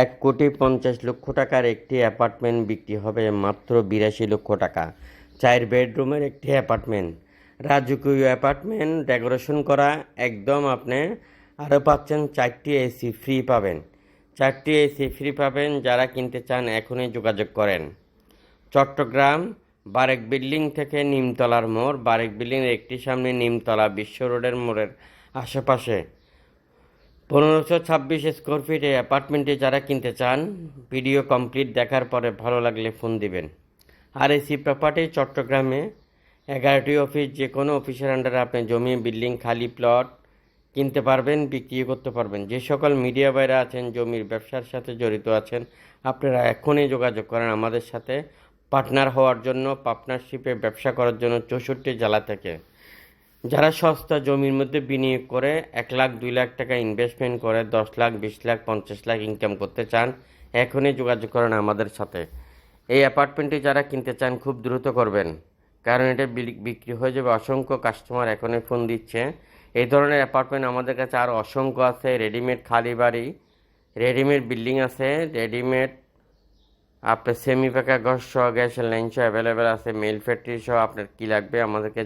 1,50,00,000 টাকার একটি অ্যাপার্টমেন্ট বিক্রি হবে মাত্র 82 লক্ষ টাকা। 4 বেডরুমের একটি অ্যাপার্টমেন্ট, রাজকীয় অ্যাপার্টমেন্ট, ডেকোরেশন করা একদম। আপনি আরও পাচ্ছেন 4টি এসি ফ্রি পাবেন। 4টি এসি ফ্রি পাবেন। যারা কিনতে চান এখনই যোগাযোগ করেন। চট্টগ্রাম বারেক বিল্ডিং থেকে নিমতলার মোড়, বারেক বিল্ডিংয়ের একটি সামনে নিমতলা বিশ্ব রোডের মোড়ের আশেপাশে 1526 স্কোয়ার ফিট এই অ্যাপার্টমেন্টে যারা কিনতে চান, ভিডিও কমপ্লিট দেখার পরে ভালো লাগলে ফোন দিবেন। আর এসি প্রপার্টি চট্টগ্রামে 11টি অফিস, যে কোনো অফিসের আন্ডারে আপনি জমি, বিল্ডিং, খালি প্লট কিনতে পারবেন, বিক্রি করতে পারবেন। যে সকল মিডিয়া বাইরে আছেন, জমির ব্যবসার সাথে জড়িত আছেন, আপনারা এখনই যোগাযোগ করেন আমাদের সাথে পার্টনার হওয়ার জন্য, পার্টনারশিপে ব্যবসা করার জন্য 64 জেলা থেকে। যারা সস্তা জমির মধ্যে বিনিয়োগ করে 1 লাখ 2 লাখ টাকা ইনভেস্টমেন্ট করে 10 লাখ 20 লাখ 50 লাখ ইনকাম করতে চান, এখনই যোগাযোগ করেন আমাদের সাথে। এই অ্যাপার্টমেন্টটি যারা কিনতে চান খুব দ্রুত করবেন, কারণ এটা বিক্রি হয়ে যাবে। অসংখ্য কাস্টমার এখনই ফোন দিচ্ছে। এই ধরনের অ্যাপার্টমেন্ট আমাদের কাছে আরও অসংখ্য আছে। রেডিমেড খালি বাড়ি, রেডিমেড বিল্ডিং আছে, রেডিমেড আপনার সেমি পাকা ঘর সহ, গ্যাসের লাইন সহ অ্যাভেলেবেল আছে। মেল ফ্যাক্টরি সহ আপনার কী লাগবে আমাদেরকে